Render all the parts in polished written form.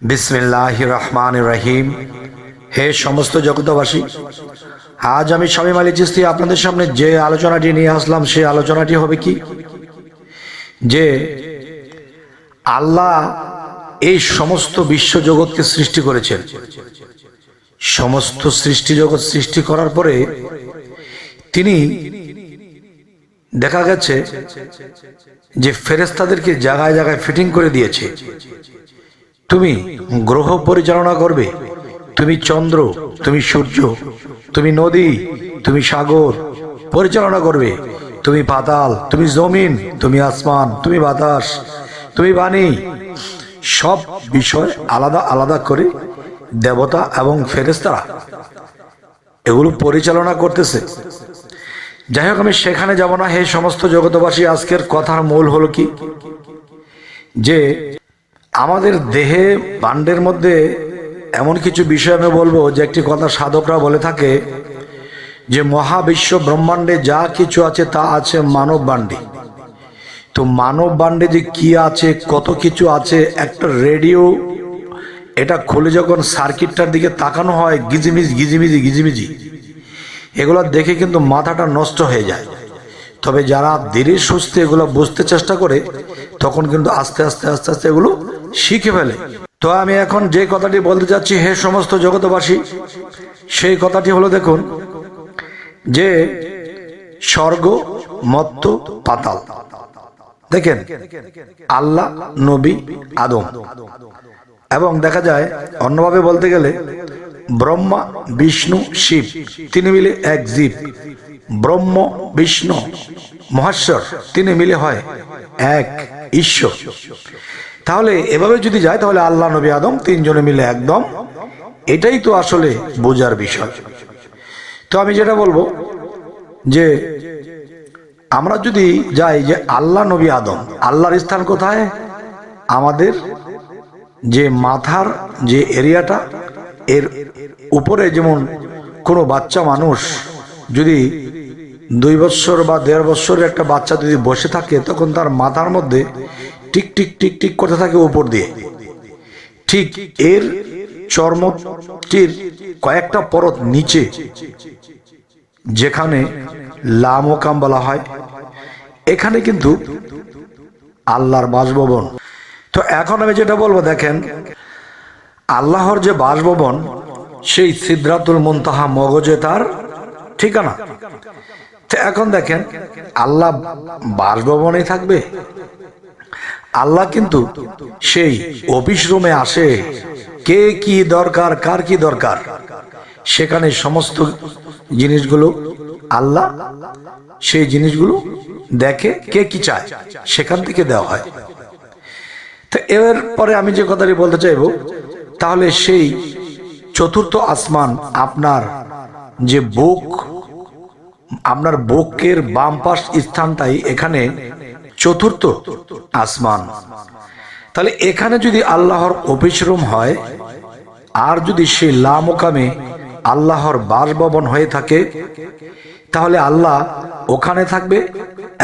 বিসমিল্লাহির রহমানির রহিম। হে সমস্ত জগতবাসী, আজ আমি শামীম আলী চিশতি আপনাদের সামনে যে আলোচনাটি নিয়ে আসলাম সেই আলোচনাটি হবে কি, যে আল্লাহ এই সমস্ত বিশ্বজগৎকে সৃষ্টি করেছেন। সমস্ত সৃষ্টি জগৎ সৃষ্টি করার পরে তিনি দেখা গেছে যে ফেরেশতাদেরকে জায়গায় জায়গায় ফিটিং করে দিয়েছে। তুমি গ্রহ পরিচালনা করবে, তুমি চন্দ্র, তুমি সূর্য, তুমি নদী, তুমি সাগর পরিচালনা করবে, তুমি পাতাল, তুমি জমিন, তুমি আসমান, তুমি বাতাস, তুমি বাণী। সব বিষয় আলাদা আলাদা করে দেবতা এবং ফেরেশতারা এগুলো পরিচালনা করতেছে। যাই হোক, আমি সেখানে যাব না। হে সমস্ত জগতবাসী, আজকের কথার মূল হলো কি, যে আমাদের দেহে বান্ডের মধ্যে এমন কিছু বিষয় আমি বলবো, যে একটি কথা সাধকরা বলে থাকে যে মহাবিশ্ব ব্রহ্মাণ্ডে যা কিছু আছে তা আছে মানব বান্ডে। তো মানব বান্ডে যে কি আছে, কত কিছু আছে, একটা রেডিও এটা খুলে যখন সার্কিটটার দিকে তাকানো হয়, গিজিমিজি এগুলো দেখে কিন্তু মাথাটা নষ্ট হয়ে যায়। তবে যারা ধীরে সুস্থে এগুলো বুঝতে চেষ্টা করে তখন কিন্তু আস্তে আস্তে আস্তে আস্তে এগুলো শিখে ফেলে। তো আমি এখন যে কথাটি বলতে চাচ্ছি, হে সমস্ত জগতবাসী, সেই কথাটি হলো, দেখুন, যে স্বর্গ, মর্ত্য, পাতাল। দেখেন, আল্লাহ, নবী, আদম, এবং দেখা যায় অন্যভাবে বলতে গেলে ব্রহ্মা, বিষ্ণু, শিব তিনি মিলে এক জীব। ব্রহ্ম, বিষ্ণু, মহেশ্বর তিনি মিলে হয় এক ঈশ্বর। তাহলে এভাবে যদি যায় তাহলে আল্লাহ, নবী, আদম তিনজনে মিলে একদম, এটাই তো আসলে বোঝার বিষয়। তো আমি যেটা বলবো, যে আমরা যদি যাই যে আল্লাহ, নবী, আদম, আল্লাহর স্থান কোথায়? আমাদের যে মাথার যে এরিয়াটা, এর উপরে যেমন কোনো বাচ্চা মানুষ যদি 2 বছর বা 1.5 বছরের একটা বাচ্চা যদি বসে থাকে, তখন তার মাথার মধ্যে টিক টিক টিক টিক করতে থাকে উপর দিয়ে। ঠিক এর চর্মটির কয়েকটা পরত নিচে, যেখানে লামকাম বলা হয়, এখানে কিন্তু আল্লাহর বাসভবন। তো এখন আমি যেটা বলবো, দেখেন, আল্লাহর যে বাসভবন, সেই সিদরাতুল মুনতাহা মগজে তার ঠিকানা। তো এখন দেখেন, আল্লাহ বাসভবনে থাকবে? আল্লাহ কিন্তু সেই অফিস রুমে আসে। কে কি দরকার, কার কি দরকার, সেখানে সমস্ত জিনিসগুলো আল্লাহ সেই জিনিসগুলো দেখে, কে কি চায় সেখান থেকে দেওয়া হয়। তো এর পরে আমি যে কথাটি বলতে চাইবো, তাহলে সেই চতুর্থ আসমান, আপনার যে বুক, আপনার বুকের বাম পাশ স্থানটাই এখানে চতুর্থ আসমান। তাহলে এখানে যদি আল্লাহর অফিস রুম হয়, আর যদি সেই লামকামে আল্লাহর বাসভবন হয়ে থাকে, তাহলে আল্লাহ ওখানে থাকবে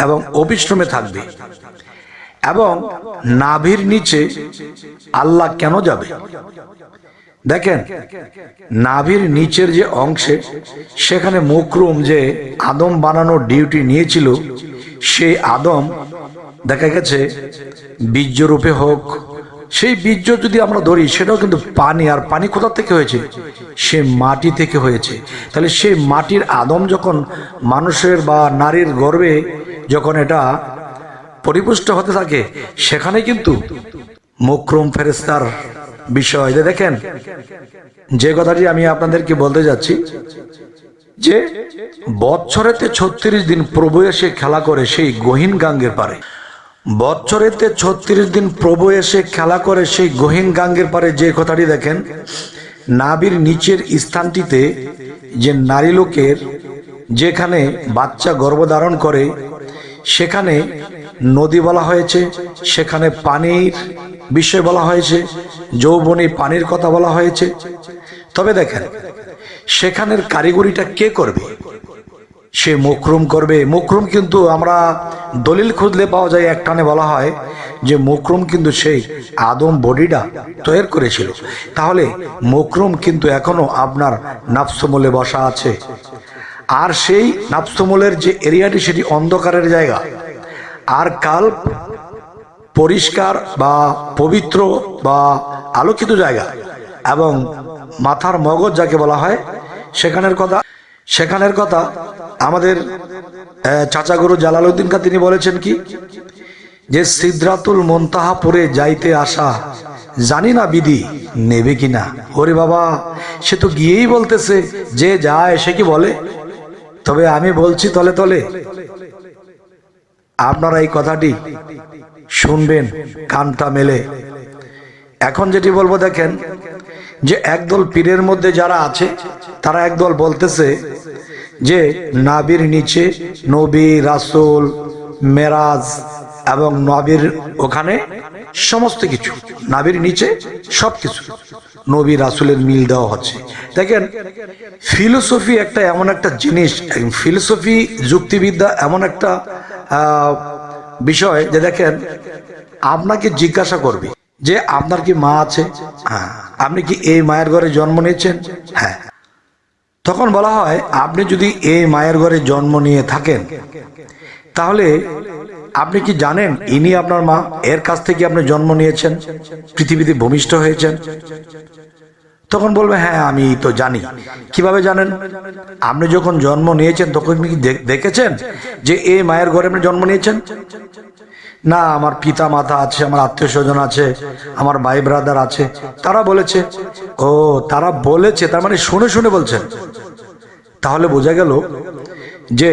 এবং অফিস রুমে থাকবে। এবং নাভির নিচে আল্লাহ কেন যাবে? দেখেন, নাভির নিচের যে অংশে, সেখানে মুকরুম যে আদম বানানোর ডিউটি নিয়েছিল, সেই আদম দেখা গেছে বীর্য রূপে হোক, সেই বীর্য যদি আমরা ধরি, সেটাও কিন্তু পানি। আর পানি কোথা থেকে হয়েছে? সে মাটি থেকে হয়েছে। তাহলে সেই মাটির আদম যখন মানুষের বা নারীর গর্ভে যখন এটা পরিপুষ্ট হতে থাকে, সেখানে কিন্তু মুকরম ফেরেশতার বিষয়। দেখেন, যে কথাটি আমি আপনাদেরকে বলতে যাচ্ছি, যে বৎসরেতে 36 দিন প্রভু এসে খেলা করে সেই গহীন গাঙ্গের পারে। বৎসরেতে 36 দিন প্রভু এসে খেলা করে সেই গহীন গাঙ্গের পারে। যে কথাটি দেখেন, নাভির নিচের স্থানটিতে যে নারী লোকের যেখানে বাচ্চা গর্ভধারণ করে, সেখানে নদী বলা হয়েছে, সেখানে পানির বিষয় বলা হয়েছে, যৌবনী পানির কথা বলা হয়েছে। তবে দেখেন, সেখানের কারিগরিটা কে করবে? সে মুকরুম করবে। মুকরুম কিন্তু আমরা দলিল খুঁজলে পাওয়া যায়, একটানে বলা হয় যে মুকরুম কিন্তু সেই আদম বডিটা তৈরি করেছিল। তাহলে মুকরুম কিন্তু এখনো আপনার নাফসমূলে বসা আছে। আর সেই নাফসমূলের যে এরিয়াটি সেটি অন্ধকারের জায়গা। আর কাল্প পরিষ্কার বা পবিত্র বা আলোকিত জায়গা, এবং মাথার মগজ যাকে বলা হয় সেখানের কথা আমাদের চাচা গুরু জালালউদ্দিন কা তিনি বলেছেন কি, যে সিদরাতুল মুনতাহাপুরে যাইতে আসা, জানি না বিধি নেবে কিনা। ওরে বাবা, সে তো গিয়েই বলতেছে, যে যায় সে কি বলে। তবে আমি বলছি তলে তলে, আপনারা এই কথাটি শুনবেন কানটা মেলে। এখন যেটি বলবো দেখেন, যে একদল পীরের মধ্যে যারা আছে তারা একদল বলতেছে যে নাবির নিচে নবী রাসূল মেরাজ, এবং নবীর ওখানে সমস্ত কিছু, নাবির নিচে সবকিছু নবী রাসূলের মিল দেওয়া হচ্ছে। দেখেন, ফিলোসফি একটা এমন একটা জিনিস, ফিলোসফি যুক্তিবিদ্যা এমন একটা বিষয় যে দেখেন, আপনাকে জিজ্ঞাসা করবে যে আপনার কি মা আছে? হ্যাঁ। আপনি কি এই মায়ের ঘরে জন্ম নিয়েছেন? হ্যাঁ। তখন বলা হয়, আপনি যদি এই মায়ের ঘরে জন্ম নিয়ে থাকেন, তাহলে আপনি কি জানেন ইনি আপনার মা? এর কাছ থেকে আপনি জন্ম নিয়েছেন, পৃথিবীতে ভূমিষ্ঠ হয়েছেন? তখন বলবে, হ্যাঁ আমি তো জানি। কিভাবে জানেন? আপনি যখন জন্ম নিয়েছেন তখন কি দেখেছেন যে এই মায়ের ঘরে আপনি জন্ম নিয়েছেন? না, আমার পিতা মাতা আছে, আমার আত্মীয় স্বজন আছে, আমার ভাই ব্রাদার আছে, তারা বলেছে। ও, তারা বলেছে, তার মানে শুনে শুনে বলছেন। তাহলে বোঝা গেল যে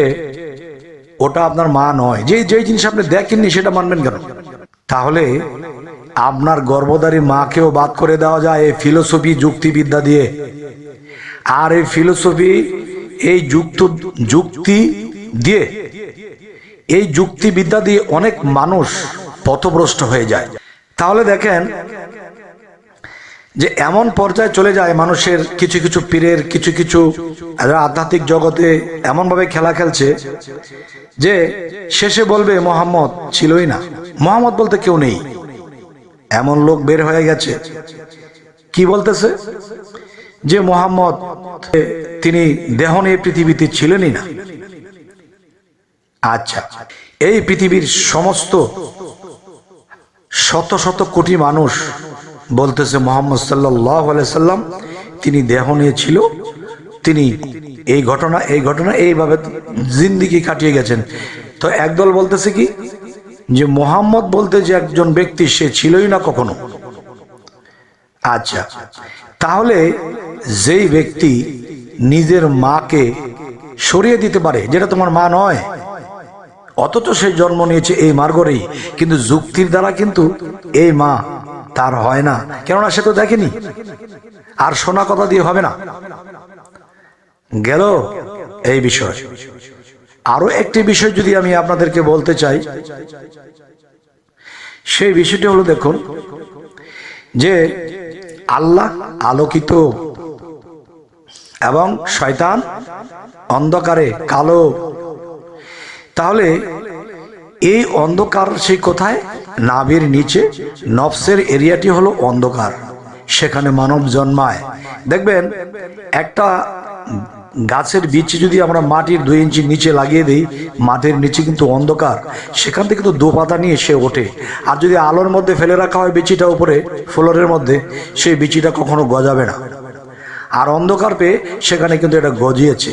ওটা আপনার মা নয়। যে জিনিস আপনি দেখেননি সেটা মানবেন কেন? তাহলে আপনার গর্ভধারী মাকেও বাদ করে দেওয়া যায় এই ফিলোসফি যুক্তিবিদ্যা দিয়ে। আর এই ফিলোসফি, এই যুক্তি দিয়ে, এই যুক্তিবিদ্যা দিয়ে অনেক মানুষ পথভ্রষ্ট হয়ে যায়। তাহলে দেখেন যে এমন পর্যায়ে চলে যায় মানুষের, কিছু কিছু পীরের, কিছু কিছু আধ্যাত্মিক জগতে এমনভাবে খেলা খেলছে যে শেষে বলবে মোহাম্মদ ছিলই না, মোহাম্মদ বলতে কেউ নেই। এমন লোক বের হয়ে গেছে, কি বলতেছে যে মোহাম্মদ তিনি দেহ নিয়ে পৃথিবীতে ছিলেনই না। আচ্ছা, এই পৃথিবীর সমস্ত শত শত কোটি মানুষ বলতেছে মোহাম্মদ সাল্লাল্লাহু আলাইহি সাল্লাম তিনি দেহ নিয়ে ছিল, তিনি এই ঘটনা এইভাবে জিন্দেগি কাটিয়ে গেছেন। তো একদল বলতেছে কি, যে মোহাম্মদ বলতে যে একজন ব্যক্তি, সে ছিলই না কখনো। আচ্ছা, তাহলে যেই ব্যক্তি নিজের মাকে সরিয়ে দিতে পারে, যেটা তোমার মা নয়, অথচ সে জন্ম নিয়েছে এই মার ঘরেই, কিন্তু যুক্তির দ্বারা কিন্তু এই মা তার হয় না, কেননা সে তো দেখেনি। আর শোনা কথা দিয়ে হবে না। গেল এই বিষয়। আরো একটি বিষয় যদি আমি আপনাদেরকে বলতে চাই, সেই বিষয়টি হলো, দেখুন যে আল্লাহ আলোকিত এবং শয়তান অন্ধকারে কালো। তাহলে এই অন্ধকার সেই কোথায়? নাভির নিচে। নফসের এরিয়াটি হলো অন্ধকার, সেখানে মানব জন্মায়। দেখবেন একটা গাছের বীজ যদি আমরা মাটির 2 ইঞ্চি নিচে লাগিয়ে দিই, মাটির নিচে কিন্তু অন্ধকার, সেখান থেকে কিন্তু 2 পাতা নিয়ে সে ওঠে। আর যদি আলোর মধ্যে ফেলে রাখা হয় বিচিটা উপরে ফ্লোরের মধ্যে, সেই বিচিটা কখনো গজাবে না। আর অন্ধকার পেয়ে সেখানে কিন্তু এটা গজিয়েছে।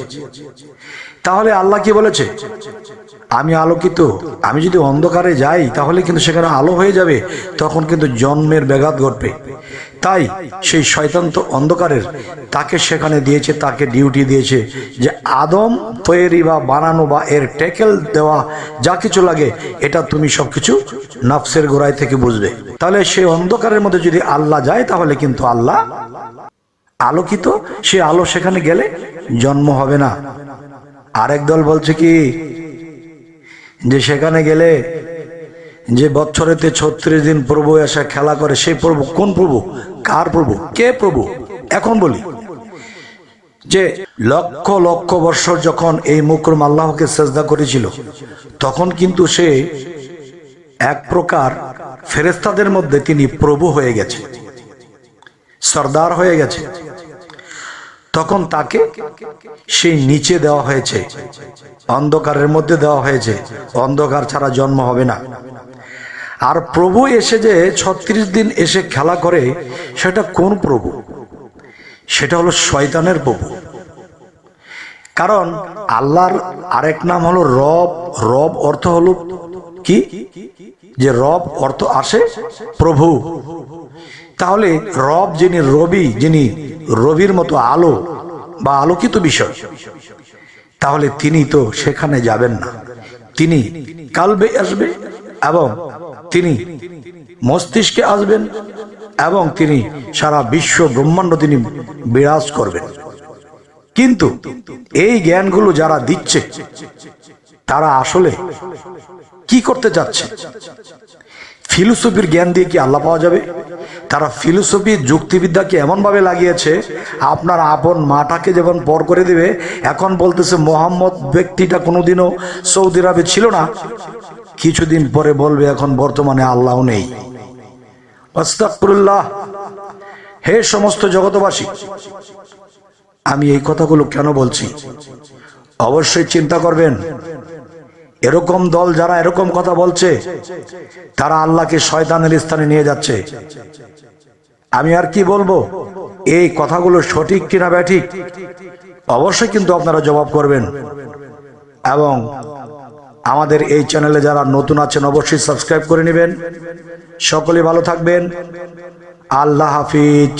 তাহলে আল্লাহ কি বলেছে? আমি আলোকিত, আমি যদি অন্ধকারে যাই তাহলে কিন্তু সেখানে আলো হয়ে যাবে, তখন কিন্তু জন্মের ব্যাঘাত ঘটবে। তাই সেই শয়তান তো অন্ধকারের, তাকে সেখানে দিয়েছে, তাকে ডিউটি দিয়েছে যে আদম তৈরি বা বানানো বা এর ট্যাকেল দেওয়া যা কিছু লাগে, এটা তুমি সবকিছু নফসের গোড়ায় থেকে বুঝবে। তাহলে সেই অন্ধকারের মধ্যে যদি আল্লাহ যায়, তাহলে কিন্তু আল্লাহ আলোকিত, সে আলো সেখানে গেলে জন্ম হবে না। আরেক দল বলছে কি, যে সেখানে গেলে যে বছরেতে 36 দিন প্রভু এসে খেলা করে, সেই প্রভু কোন প্রভু? কার প্রভু? কে প্রভু? এখন বলি যে লক্ষ লক্ষ বৎসর যখন এই মুকরম আল্লাহকে সেজদা করেছিল, তখন কিন্তু সে এক প্রকার ফেরেশতাদের মধ্যে তিনি প্রভু হয়ে গেছে, সরদার হয়ে গেছে। তখন তাকে সেই নিচে দেওয়া হয়েছে, অন্ধকারের মধ্যে দেওয়া হয়েছে, অন্ধকার ছাড়া জন্ম হবে না। আর প্রভু এসে যে 36 দিন এসে খেলা করে, সেটা কোন প্রভু? সেটা হলো শয়তানের প্রভু। কারণ আল্লাহর আরেক নাম হলো রব। রব অর্থ হলো কি? যে রব অর্থ আসে প্রভু। তাহলে রব যিনি রবি, যিনি রবির মতো আলো বা আলোকিত বিষয়, তাহলে তিনি তো সেখানে যাবেন না। তিনি কালবে আসবে এবং তিনি মস্তিষ্কে আসবেন এবং তিনি সারা বিশ্ব ব্রহ্মাণ্ড তিনি বিরাজ করবেন। কিন্তু এই জ্ঞানগুলো যারা দিচ্ছে, তারা আসলে কি করতে চাচ্ছে? ফিলোসফির জ্ঞান দিয়ে কি আল্লাহ পাওয়া যাবে? তারা ফিলোসফি যুক্তিবিদ্যাকে এমন ভাবে লাগিয়েছে, আপনার আপন মাটাকে যেমন পর করে দেবে, এখন বলতেছে মোহাম্মদ ব্যক্তিটা কোনোদিনও সৌদি আরবে ছিল না, কিছুদিন পরে বলবে এখন বর্তমানে আল্লাহ নেই। আস্তাগফিরুল্লাহ। হে সমস্ত জগতবাসী, আমি এই কথাগুলো কেন বলছি অবশ্যই চিন্তা করবেন। এরকম দল যারা এরকম কথা বলছে, তারা আল্লাহকে শয়তানের স্থানে নিয়ে যাচ্ছে। আমি আর কি বলবো? এই কথাগুলো সঠিক কিনা ব্যাঠিক অবশ্যই কিন্তু আপনারা জবাব করবেন। এবং আমাদের এই চ্যানেলে যারা নতুন আছেন, অবশ্যই সাবস্ক্রাইব করে নেবেন। সকলে ভালো থাকবেন। আল্লাহ হাফিজ।